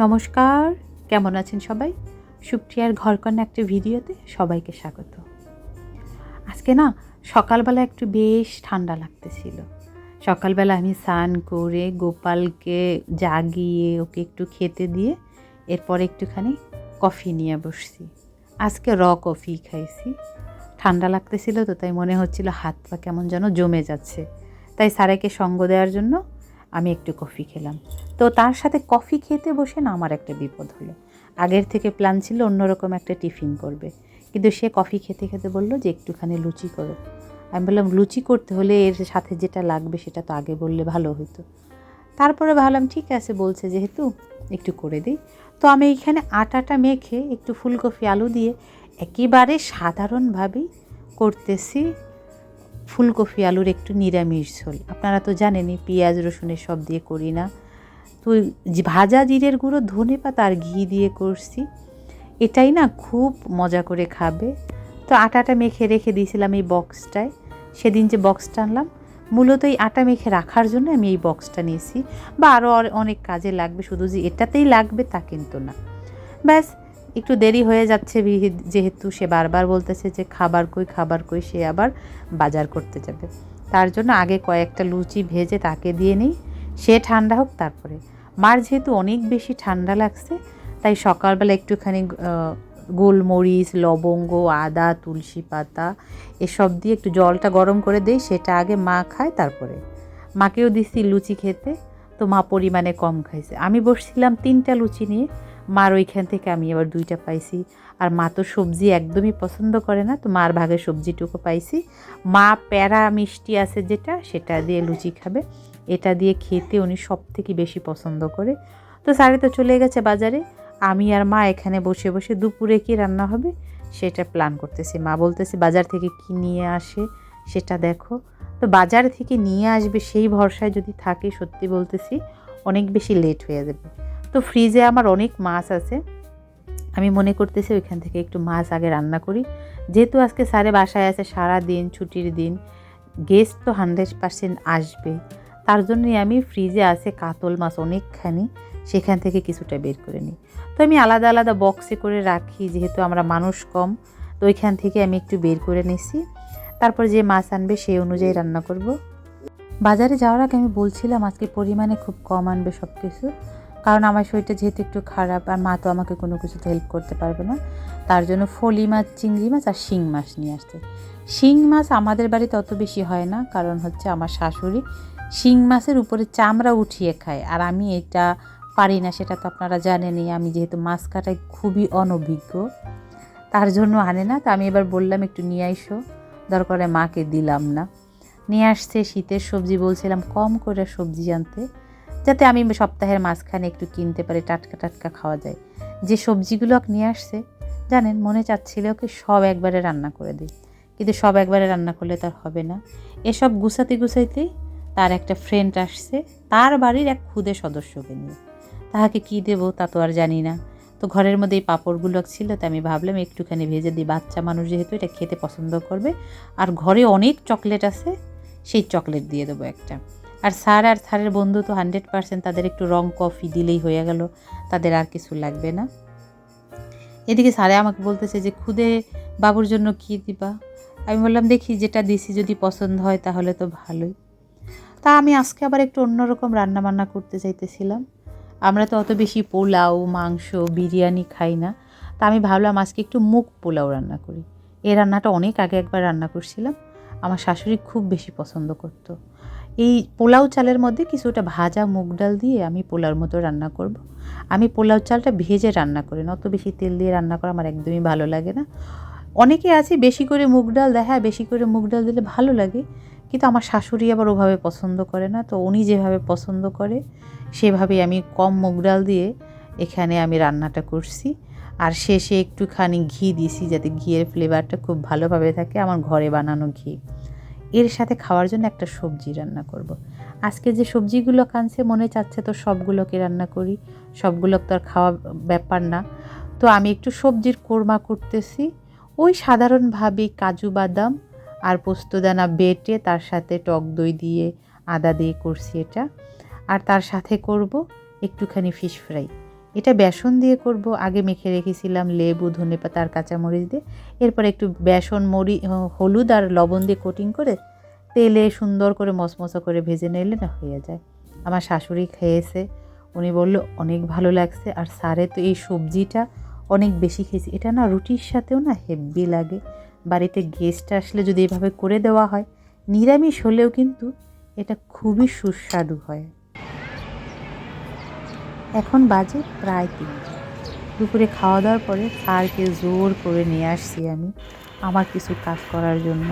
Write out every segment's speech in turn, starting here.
নমস্কার, কেমন আছেন সবাই? সুপ্রিয়ার ঘরকন্না একটা ভিডিওতে সবাইকে স্বাগত। আজকে না সকালবেলা একটু বেশ ঠান্ডা লাগতেছিল। সকালবেলা আমি স্নান করে গোপালকে জাগিয়ে ওকে একটু খেতে দিয়ে এরপর একটুখানি কফি নিয়ে বসছি। আজকে কফি খাইছি। ঠান্ডা লাগতেছিল তো তাই মনে হচ্ছিল হাত পা কেমন যেন জমে যাচ্ছে, তাই স্যারেকে সঙ্গ দেওয়ার জন্য আমি একটু কফি খেলাম। তো তার সাথে কফি খেতে বসে না আমার একটা বিপদ হলো। আগের থেকে প্ল্যান ছিল অন্যরকম একটা টিফিন করবে, কিন্তু সে কফি খেতে খেতে বললো যে একটুখানি লুচি করো। আমি বললাম লুচি করতে হলে এর সাথে যেটা লাগবে সেটা তো আগে বললে ভালো হতো। তারপরে ভাবলাম ঠিক আছে বলছে যেহেতু একটু করে দিই। তো আমি এইখানে আটাটা মেখে একটু ফুলকপি আলু দিয়ে একেবারে সাধারণভাবেই করতেছি ফুলকপি আলুর একটু নিরামিষ ঝোল। আপনারা তো জানেনই পেঁয়াজ রসুনের সব দিয়ে করি না। তো ভাজা জিরের গুঁড়ো, ধনেপাতা আর ঘি দিয়ে করছি। এটাই না খুব মজা করে খাবে। তো আটাটা মেখে রেখে দিয়েছিলাম এই বক্সটায়। সেদিন যে বক্সটা আনলাম মূলত এই আটা মেখে রাখার জন্য আমি এই বক্সটা নিয়েছি, বা আরও অনেক কাজে লাগবে, শুধু যে এটাতেই লাগবে তা কিন্তু না। ব্যাস একটু দেরি হয়ে যাচ্ছে যেহেতু সে বারবার বলতেছে যে খাবার কই, সে আবার বাজার করতে যাবে। তার জন্য আগে কয়েকটা লুচি ভেজে তাকে দিয়ে নিই, সে ঠান্ডা হোক তারপরে। মার যেহেতু অনেক বেশি ঠান্ডা লাগছে তাই সকালবেলা একটুখানি গোলমরিচ, লবঙ্গ, আদা, তুলসী পাতা এসব দিয়ে একটু জলটা গরম করে দেই, সেটা আগে মা খায়, তারপরে মাকেও দিছি লুচি খেতে। তো মা পরিমাণে কম খাইছে। আমি বসছিলাম 3টা লুচি নিয়ে, মার ওইখান থেকে আমি আবার 2টা পাইছি। আর মা তো সবজি একদমই পছন্দ করে না, তো মার ভাগে সবজিটুকু পাইছি। মা প্যারা মিষ্টি আছে যেটা, সেটা দিয়ে লুচি খাবে। এটা দিয়ে খেতে উনি সব থেকে বেশি পছন্দ করে। তো স্যারে তো চলে গেছে বাজারে, আমি আর মা এখানে বসে বসে দুপুরে কি রান্না হবে সেটা প্ল্যান করতেছি। মা বলতেছে বাজার থেকে কি নিয়ে আসে সেটা দেখো। তো বাজার থেকে নিয়ে আসবে সেই ভরসায় যদি থাকে, সত্যি বলতেছি অনেক বেশি লেট হয়ে যাবে। তো ফ্রিজে আমার অনেক মাছ আছে, আমি মনে করতেছি ওইখান থেকে একটু মাছ আগে রান্না করি। যেহেতু আজকে স্যারে বাসায় আছে, সারা দিন ছুটির দিন, গেস্ট তো 100% আসবে, তার জন্যই আমি ফ্রিজে আছে কাতল মাছ অনেকখানি, সেখান থেকে কিছুটা বের করে নিই। তো আমি আলাদা আলাদা বক্সে করে রাখি, যেহেতু আমরা মানুষ কম, তো ওইখান থেকে আমি একটু বের করে নিছি। তারপর যে মাছ আনবে সেই অনুযায়ী রান্না করব। বাজারে যাওয়ার আগে আমি বলছিলাম আজকে পরিমাণে খুব কম আনবে সব কিছু, কারণ আমার শরীরটা যেহেতু একটু খারাপ আর মা তো আমাকে কোনো কিছুতে হেল্প করতে পারবে না। তার জন্য ফলি মাছ, চিংড়ি মাছ আর শিং মাছ নিয়ে আসছে। শিং মাছ আমাদের বাড়িতে অত বেশি হয় না, কারণ হচ্ছে আমার শাশুড়ি শিং মাছের উপরে চামড়া উঠিয়ে খায়, আর আমি এটা পারি না, সেটা তো আপনারা জানেনই। আমি যেহেতু মাছ কাটায় খুবই অনভিজ্ঞ, তার জন্য আনে না। তো আমি এবার বললাম একটু নিয়ে আইসো, দরকারে মাকে দিলাম না। নিয়ে আসছে শীতের সবজি, বলছিলাম কম করে সবজি আনতে, যাতে আমি সপ্তাহের মাঝখানে একটু কিনতে পারি, টাটকা টাটকা খাওয়া যায়। যে সবজিগুলো নিয়ে আসছে জানেন, মনে চাচ্ছিল কি সব একবারে রান্না করে দিই, কিন্তু সব একবারে রান্না করলে তার হবে না। এসব গুছাতে গুছাইতেই তার একটা ফ্রেন্ড আসছে, তার বাড়ির এক ক্ষুদে সদস্যকে নিয়ে। তাহাকে কি দেবো তা তো আর জানি না। তো ঘরের মধ্যে এই পাঁপড়গুলো ছিল, তো আমি ভাবলাম একটুখানি ভেজে দিই, বাচ্চা মানুষ যেহেতু এটা খেতে পছন্দ করবে। আর ঘরে অনেক চকলেট আছে, সেই চকলেট দিয়ে দেবো একটা। আর স্যারের বন্ধু তো 100%, তাদের একটু রং কফি দিলেই হয়ে গেল, তাদের আর কিছু লাগবে না। এদিকে স্যারে আমাকে বলতেছে যে খুদে বাবুর জন্য কী দিবা। আমি বললাম দেখি যেটা দিছি যদি পছন্দ হয় তাহলে তো ভালোই। তা আমি আজকে আবার একটু অন্যরকম রান্নাবান্না করতে চাইতেছিলাম। আমরা তো অত বেশি পোলাও, মাংস, বিরিয়ানি খাই না। তা আমি ভাবলাম আজকে একটু মুগ পোলাও রান্না করি। এই রান্নাটা অনেক আগে একবার রান্না করছিলাম, আমার শাশুড়ি খুব বেশি পছন্দ করত। এই পোলাও চালের মধ্যে কিছুটা ভাজা মুগ ডাল দিয়ে আমি পোলাওর মতো রান্না করব। আমি পোলাও চালটা ভেজে রান্না করি না, অত বেশি তেল দিয়ে রান্না করা আমার একদমই ভালো লাগে না। অনেকে আছে বেশি করে মুগ ডাল দেয়, হ্যাঁ বেশি করে মুগ ডাল দিলে ভালো লাগে, কিন্তু আমার শাশুড়ি আবার ওভাবে পছন্দ করে না। তো উনি যেভাবে পছন্দ করে সেভাবেই আমি কম মুগ ডাল দিয়ে এখানে আমি রান্নাটা করছি। আর শেষে একটুখানি ঘি দিছি, যাতে ঘিয়ের ফ্লেভারটা খুব ভালোভাবে থাকে, আমার ঘরে বানানো ঘি। এর সাথে খাওয়ার জন্য একটা সবজি রান্না করব। আজকে যে সবজিগুলো কানছে মনে চাচ্ছে তো সবগুলোকে রান্না করি, সবগুলো তো আর খাওয়া ব্যাপার না। তো আমি একটু সবজির কোরমা করতেছি, ওই সাধারণভাবে কাজু বাদাম আর পোস্তদানা বেটে তার সাথে টক দই দিয়ে, আদা দিয়ে করছি এটা। আর তার সাথে করব একটুখানি ফিশ ফ্রাই। এটা বেসন দিয়ে করব। আগে মেখে রেখেছিলাম লেবু, ধনেপাতা আর কাঁচামরিচ দিয়ে। এরপর একটু বেসন, হলুদ আর লবণ দিয়ে কোটিং করে তেলে সুন্দর করে মচমচা করে ভেজে নিলে না হয়ে যায়। আমার শাশুড়ি খেয়েছে, উনি বলল অনেক ভালো লাগছে। আর স্যারে তো এই সবজিটা অনেক বেশি খেয়েছি। এটা না রুটির সাথেও না হেব্বি লাগে। বাড়িতে গেস্ট আসলে যদি এভাবে করে দেওয়া হয়, নিরামিষ হলেও কিন্তু এটা খুবই সুস্বাদু হয়। এখন বাজে প্রায় 3টা। দুপুরে খাওয়া দাওয়ার পরে স্যারকে জোর করে নিয়ে আসছি আমি আমার কিছু কাজ করার জন্য।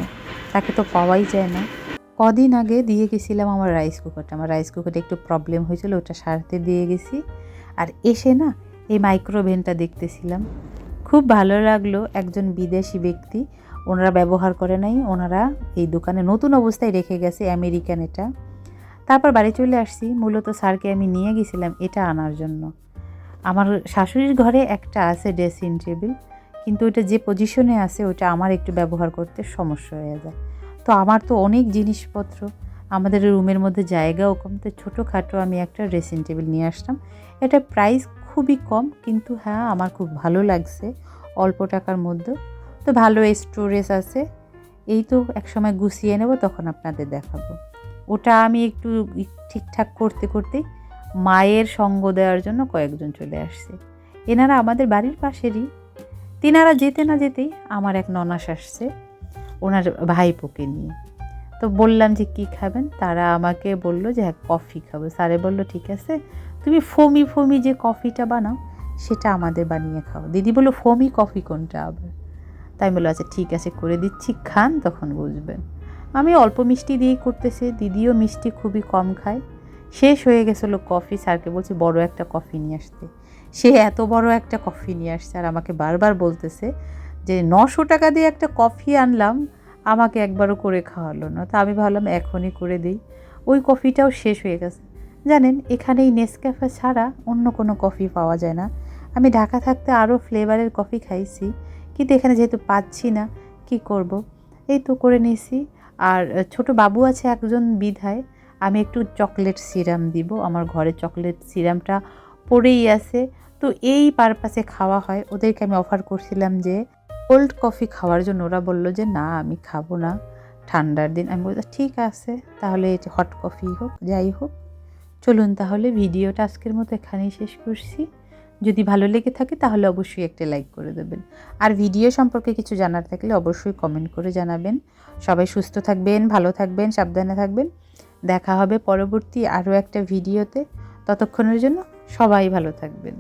তাকে তো পাওয়াই যায় না। কদিন আগে দিয়ে গেছিলাম আমার রাইস কুকারটা। আমার রাইস কুকারটা একটু প্রবলেম হয়েছিল, ওটা সারতে দিয়ে গেছি। আর এসে না এই মাইক্রোওভেনটা দেখতেছিলাম, খুব ভালো লাগলো। একজন বিদেশি ব্যক্তি, ওনারা ব্যবহার করে নাই, ওনারা এই দোকানে নতুন অবস্থায় রেখে গেছে, আমেরিকান এটা। তারপর বাড়ি চলে আসছি। মূলত স্যারকে আমি নিয়ে গেছিলাম এটা আনার জন্য। আমার শাশুড়ির ঘরে একটা আছে ড্রেসিং টেবিল, কিন্তু ওটা যে পজিশনে আছে ওটা আমার একটু ব্যবহার করতে সমস্যা হয়ে যায়। তো আমার তো অনেক জিনিসপত্র, আমাদের রুমের মধ্যে জায়গাও কম, তো ছোটোখাটো আমি একটা ড্রেসিং টেবিল নিয়ে আসলাম। এটা প্রাইস খুবই কম, কিন্তু হ্যাঁ আমার খুব ভালো লাগছে অল্প টাকার মধ্যে। তো ভালো স্টোরেজ আছে। এই তো একসময় গুছিয়ে নেব, তখন আপনাদের দেখাবো। ওটা আমি একটু ঠিকঠাক করতে করতেই মায়ের সঙ্গ দেওয়ার জন্য কয়েকজন চলে আসছে। এনারা আমাদের বাড়ির পাশেরই। তিনারা যেতে না যেতেই আমার এক ননাস আসছে ওনার ভাইপোকে নিয়ে। তো বললাম যে কী খাবেন? তারা আমাকে বলল যে হ্যাঁ কফি খাবো। স্যারে বলল ঠিক আছে, তুমি ফোমি ফোমি যে কফিটা বানাও সেটা আমাদের বানিয়ে খাও। দিদি বললো ফোমি কফি কোনটা আবার? তাই বললো আচ্ছা ঠিক আছে করে দিচ্ছি, খান তখন বুঝবেন। আমি অল্প মিষ্টি দিয়েই করতেছি, দিদিও মিষ্টি খুবই কম খায়। শেষ হয়ে গেছিলো কফি। স্যারকে বলছি বড় একটা কফি নিয়ে আসতে। সে এত বড় একটা কফি নিয়ে আসছে আর আমাকে বারবার বলতেছে যে 900 টাকা দিয়ে একটা কফি আনলাম, আমাকে একবারও করে খাওয়ালো না। তা আমি ভাবলাম এখনই করে দিই। ওই কফিটাও শেষ হয়ে গেছে। জানেন এখানে এই নেসক্যাফে ছাড়া অন্য কোনো কফি পাওয়া যায় না। আমি ঢাকা থাকতে আরও ফ্লেভারের কফি খাইছি, কিন্তু এখানে যেহেতু পাচ্ছি না, কি করব, এই তো করে নিয়েছি। আর ছোট বাবু আছে একজন বিধায় আমি একটু চকলেট সিরাম দিব। আমার ঘরে চকলেট সিরামটা পড়েই আছে, তো এই পারপাসে খাওয়া হয়। ওদেরকে আমি অফার করছিলাম যে কোল্ড কফি খাওয়ার জন্য। ওরা বলল যে না আমি খাবো না, ঠান্ডার দিন। আমি বলছি ঠিক আছে তাহলে হট কফি হোক যাই হোক। চলুন তাহলে ভিডিওটা আজকের মতো এখানেই শেষ করছি। যদি ভালো লেগে থাকে তাহলে অবশ্যই একটা লাইক করে দেবেন। আর ভিডিও সম্পর্কে কিছু জানার থাকলে অবশ্যই কমেন্ট করে জানাবেন। সবাই সুস্থ থাকবেন, ভালো থাকবেন, সাবধানে থাকবেন। দেখা হবে পরবর্তী আরও একটা ভিডিওতে। ততক্ষণের জন্য সবাই ভালো থাকবেন।